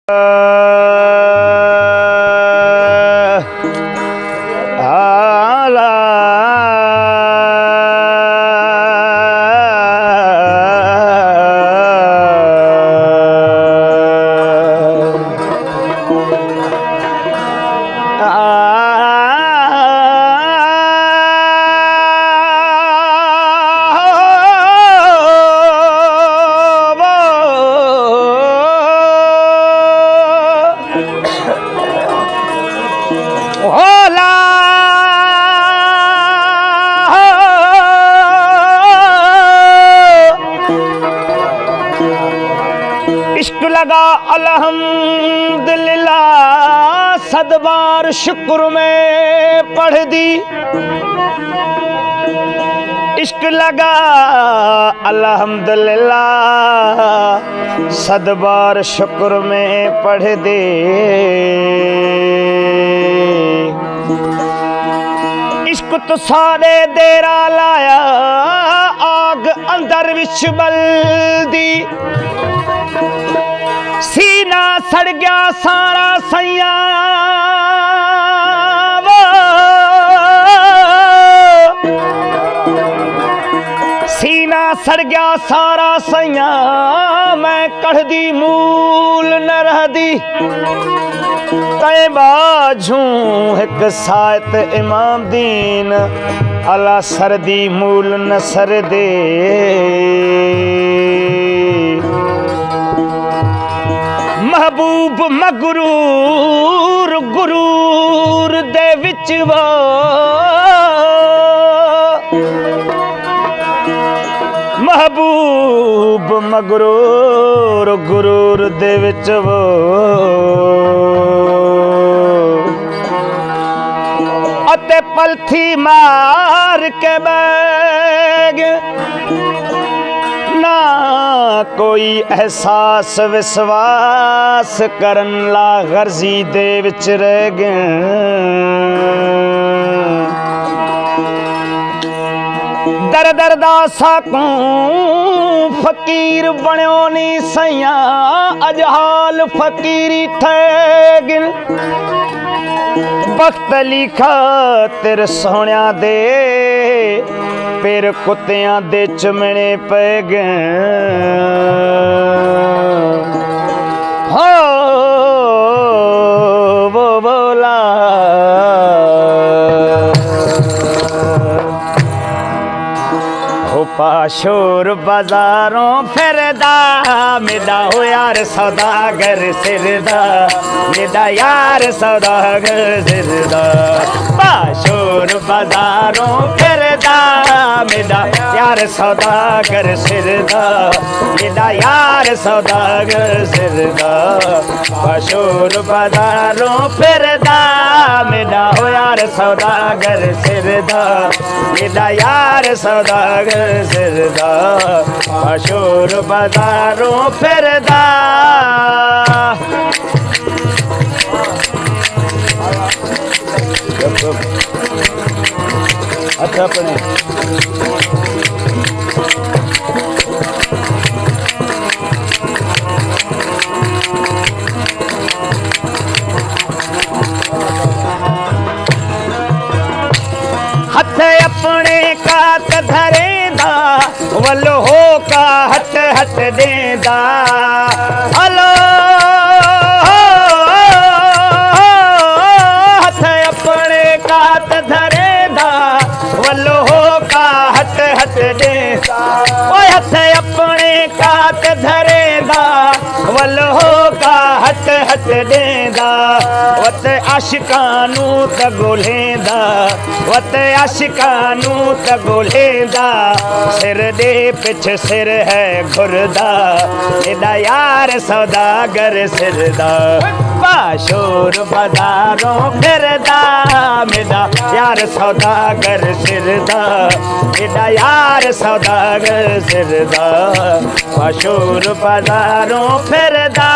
इश्क लगा अल्हम्दुलिल्लाह सदबार शुक्र में पढ़ दी। इश्क लगा अल्हम्दुलिल्लाह सदबार शुक्र में पढ़ दे। इश्क तो सारे देरा लाया आग अंदर विच बलदी। सीना सड़ गया सारा सैया सीना सड़ गया सारा सैया मैं कढ़ दी मूल न रह दी। तय बाजू एक सायत इमाम दीन अला सरदी मूल न सर दे। महबूब मगरूर गुरूर दे विच वो महबूब मगरूर गुरूर दे विच वो अते पलथी मार के बैग ना कोई एहसास विश्वास करन ला गर्जी दे विच रह गए। दर दर दा साकूं फकीर बण्यो नी सैया अज हाल फकीरी ठहगिन। वक्त लिखा तेरे सोहणिया दे फिर कुत्तियां दे चमने पै गए। हो वो बोला पाशोर बाजारों फिरदा मेरा हो यार सौदागर सिरदा मेरा यार सौदागर सिरदा। पाशोर बाजारों फिरदा मेरा यार सौदागर सिरदा मेरा यार सौदागर सिरदा। पाशोर बाजारों फिरदा मेरा हो यार सौदागर सिरदा मेरा यार सौदागर सिरदा। मशहूर बाजारों फिरदा अच्छा अपने हथ अपने कात धरेदा वल हो का हट हट देदा। हलो हथ अपने कात धरेदा वल हो का हट हट देदा। ओए हथ अपने कात धरेदा वल हो का हट हट देदा। वत आशिकानू त गोलेंदा वत आशिकानू त गोलेंदा। सिर दे पिछ सिर है घुरदा एदा यार सौदागर सिरदा। पाशोर बाजारों फिरदा मेरा यार सौदागर सिरदा मेरा यार सौदागर सिरदा। पाशोर बाजारों फिरदा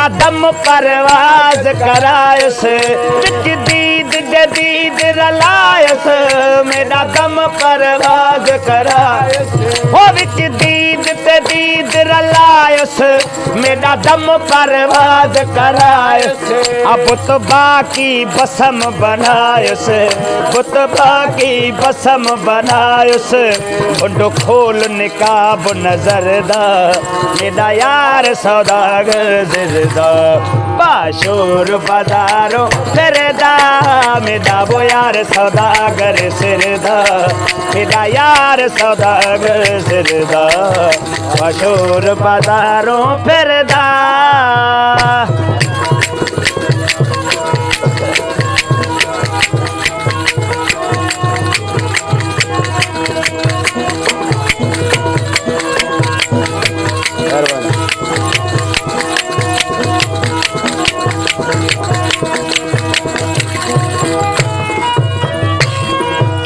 मेरा दम परवाज करायस विच दीद जदीद रलायस मेरा दम परवाज करायस हो विच दीद जदीद रलायस मेरा दम परवाज करायस अब तो बाकी बसम बनायस बुत बाकी बसम बनायस मुंडो खोल निकाब नजर दा मेरा यार सौदागर जिरदा बाशूर बाजारों फिरदा मेरा वो यार सौदागर सिरदा मेरा यार सौदागर सिरदा बाशूर बाजारों फिरदा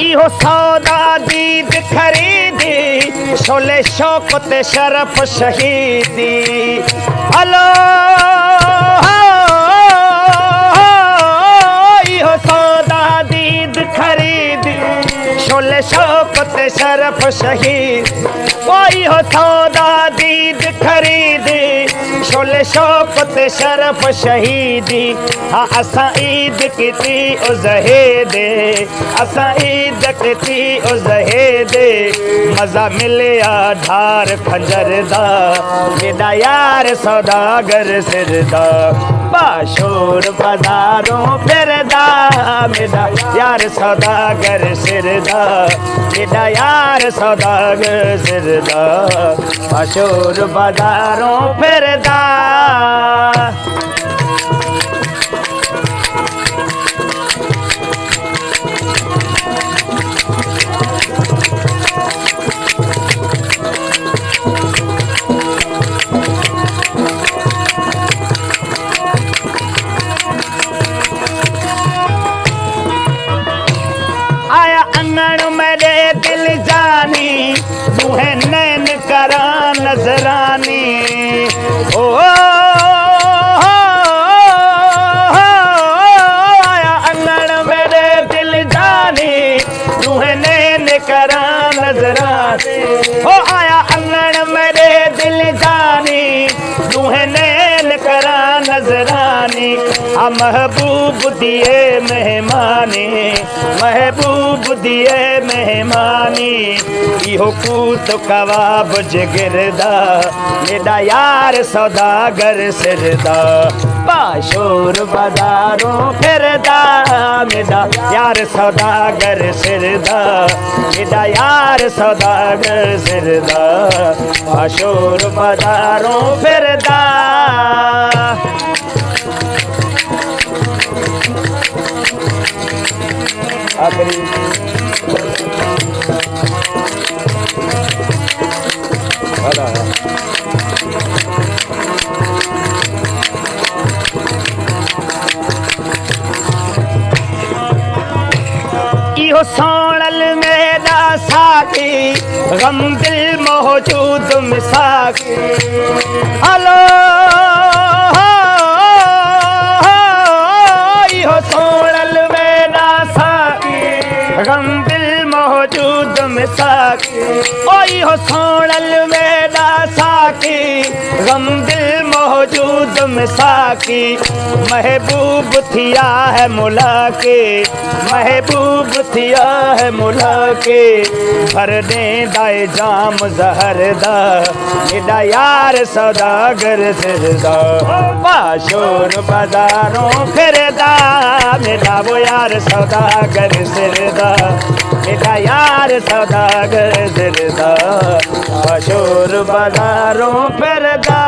इहो सौदा दीद खरीदी शोले शौकत शरफ शहीदी हलो इहो सौदा दीद खरीदी शोले शौकत शरफ शहीद वो इहो सौदा दीद खरीदी शोले शौकत शरफ शहीदी हाँ असां ईद किती उज़हेदे असां ईद किती उज़हेदे मज़ा मिलिया ढार खंजर दा मेरा यार सौदागर सिरदा बाशूर बाजारों फिरदा मेरा यार सौदागर सिरदा मेरा यार सौदागर सिरदा बाशूर बाजारों फिरदा आया अंगण मेरे दिल जानी मुहे नैन करा नजरानी ओ आया अंगण मेरे दिल जानी मुहे नैन करा नजरानी ओ आया अंगण मेरे दिल जानी मुहे नैन करा नजरानी आ महबूब दिए मेहमानी महबूब दिए मेहमानी इहो कूत कबाब जिगरदा मेरा यार सौदागर सिरदा बाशूर बाजारों फिरदा मेरा यार सौदागर सिरदा मेरा यार सौदागर सिरदा बाशूर बाजारों फिरदा आखिरी इहो सोनल मेरा साथी गम दिल मौजूद मिसाकी हलो इहो सोनल मेरा साथी गम दिल मौजूद मिसाकी ओ इहो सोनल मेरा साथी गम दिल मौजूद मिसाकी महबूब थिया है मुलाके महबूब थिया है मुलाके भरने दाए जाम जहर दा मेरा यार सौदागर सिरदा बाशूर बाजारों फिरदा मेरा वो यार सौदागर सिरदा मेरा यार सौदागर सिरदा बाशूर बाजारों फिरदा